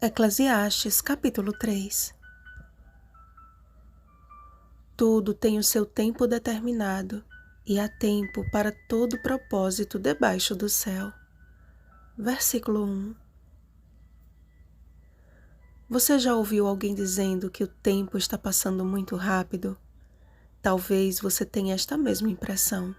Eclesiastes, capítulo 3. Tudo tem o seu tempo determinado, e há tempo para todo propósito debaixo do céu. Versículo 1. Você já ouviu alguém dizendo que o tempo está passando muito rápido? Talvez você tenha esta mesma impressão.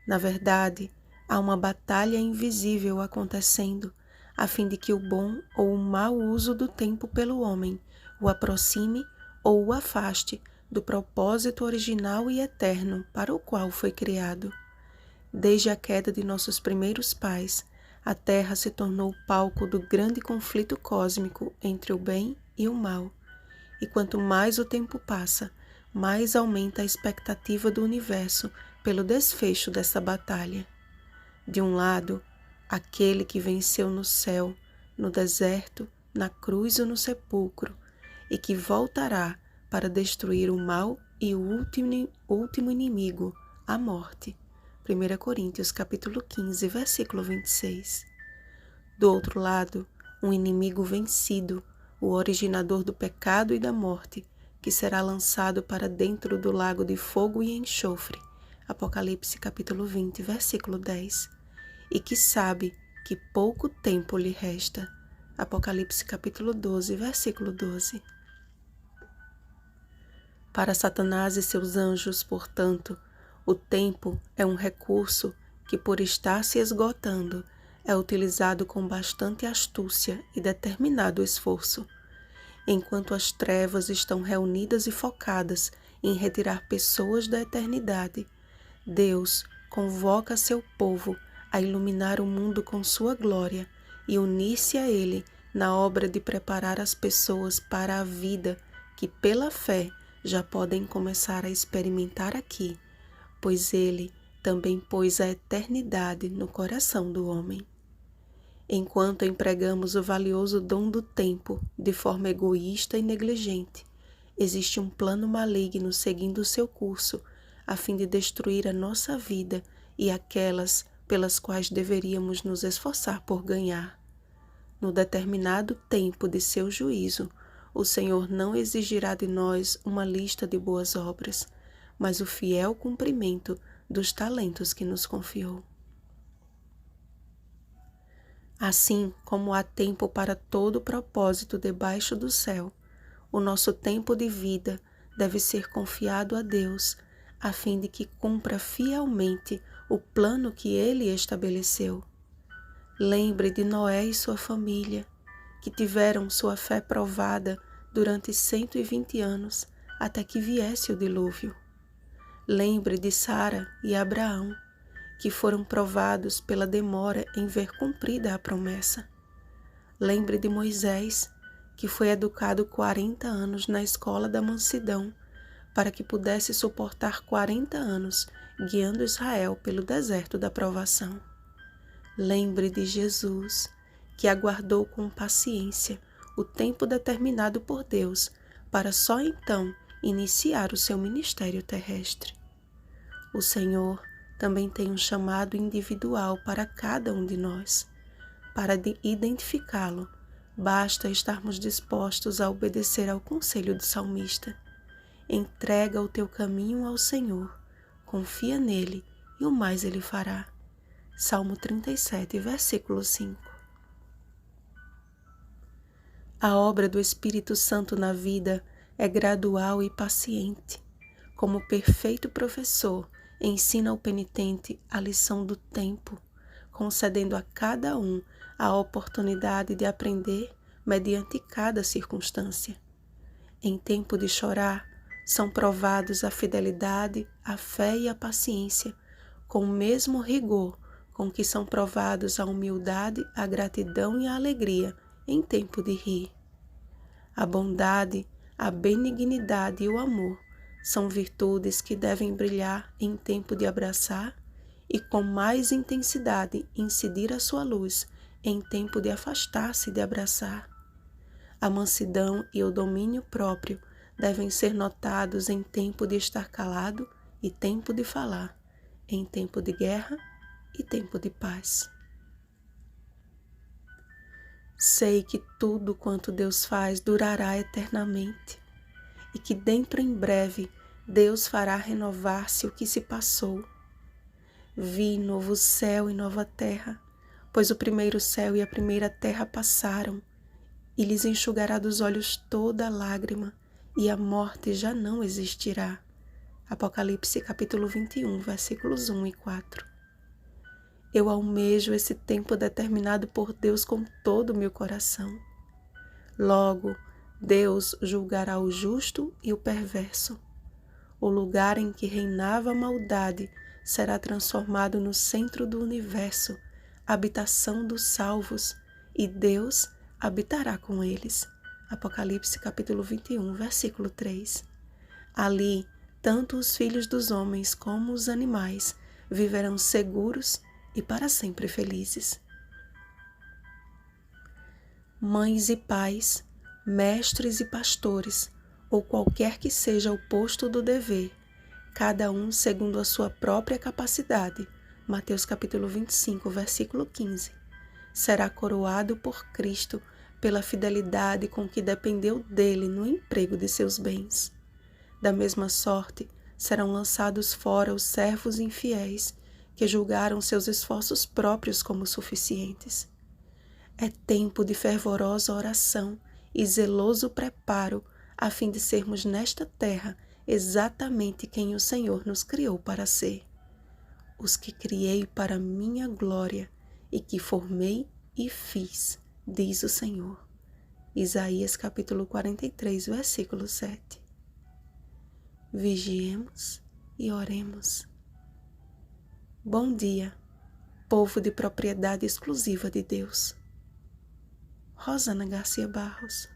Na verdade, há uma batalha invisível acontecendo, a fim de que o bom ou o mau uso do tempo pelo homem o aproxime ou o afaste do propósito original e eterno para o qual foi criado. Desde a queda de nossos primeiros pais, a Terra se tornou palco do grande conflito cósmico entre o bem e o mal. E quanto mais o tempo passa, mais aumenta a expectativa do universo pelo desfecho dessa batalha. De um lado, aquele que venceu no céu, no deserto, na cruz ou no sepulcro, e que voltará para destruir o mal e o último inimigo, a morte. 1 Coríntios capítulo 15, versículo 26. Do outro lado, um inimigo vencido, o originador do pecado e da morte, que será lançado para dentro do lago de fogo e enxofre. Apocalipse capítulo 20, versículo 10. E que sabe que pouco tempo lhe resta. Apocalipse capítulo 12, versículo 12. Para Satanás e seus anjos, portanto, o tempo é um recurso que, por estar se esgotando, é utilizado com bastante astúcia e determinado esforço. Enquanto as trevas estão reunidas e focadas em retirar pessoas da eternidade, Deus convoca seu povo a iluminar o mundo com sua glória e unir-se a Ele na obra de preparar as pessoas para a vida que, pela fé, já podem começar a experimentar aqui, pois Ele também pôs a eternidade no coração do homem. Enquanto empregamos o valioso dom do tempo de forma egoísta e negligente, existe um plano maligno seguindo o seu curso, a fim de destruir a nossa vida e aquelas pelas quais deveríamos nos esforçar por ganhar. No determinado tempo de seu juízo, o Senhor não exigirá de nós uma lista de boas obras, mas o fiel cumprimento dos talentos que nos confiou. Assim como há tempo para todo propósito debaixo do céu, o nosso tempo de vida deve ser confiado a Deus, a fim de que cumpra fielmente o plano que Ele estabeleceu. Lembre de Noé e sua família, que tiveram sua fé provada durante 120 anos, até que viesse o dilúvio. Lembre de Sara e Abraão, que foram provados pela demora em ver cumprida a promessa. Lembre de Moisés, que foi educado 40 anos na escola da mansidão, para que pudesse suportar 40 anos guiando Israel pelo deserto da provação. Lembre de Jesus, que aguardou com paciência o tempo determinado por Deus, para só então iniciar o seu ministério terrestre. O Senhor também tem um chamado individual para cada um de nós. Para identificá-lo, basta estarmos dispostos a obedecer ao conselho do salmista. Entrega o teu caminho ao Senhor, confia nele e o mais ele fará. Salmo 37, versículo 5. A obra do Espírito Santo na vida é gradual e paciente. Como perfeito professor, ensina ao penitente a lição do tempo, concedendo a cada um a oportunidade de aprender mediante cada circunstância. Em tempo de chorar, são provados a fidelidade, a fé e a paciência, com o mesmo rigor com que são provados a humildade, a gratidão e a alegria em tempo de rir. A bondade, a benignidade e o amor são virtudes que devem brilhar em tempo de abraçar e com mais intensidade incidir a sua luz em tempo de afastar-se de abraçar. A mansidão e o domínio próprio devem ser notados em tempo de estar calado e tempo de falar, em tempo de guerra e tempo de paz. Sei que tudo quanto Deus faz durará eternamente e que dentro em breve Deus fará renovar-se o que se passou. Vi novo céu e nova terra, pois o primeiro céu e a primeira terra passaram, e lhes enxugará dos olhos toda lágrima, e a morte já não existirá. Apocalipse capítulo 21, versículos 1 e 4. Eu almejo esse tempo determinado por Deus com todo o meu coração. Logo, Deus julgará o justo e o perverso. O lugar em que reinava a maldade será transformado no centro do universo, habitação dos salvos, e Deus habitará com eles. Apocalipse capítulo 21, versículo 3. Ali, tanto os filhos dos homens como os animais viverão seguros e para sempre felizes. Mães e pais, mestres e pastores, ou qualquer que seja o posto do dever, cada um segundo a sua própria capacidade, Mateus capítulo 25, versículo 15, será coroado por Cristo pela fidelidade com que dependeu dele no emprego de seus bens. Da mesma sorte, serão lançados fora os servos infiéis, que julgaram seus esforços próprios como suficientes. É tempo de fervorosa oração e zeloso preparo, a fim de sermos nesta terra exatamente quem o Senhor nos criou para ser. Os que criei para minha glória e que formei e fiz, diz o Senhor. Isaías capítulo 43, versículo 7. Vigiemos e oremos. Bom dia, povo de propriedade exclusiva de Deus. Rosana Garcia Barros.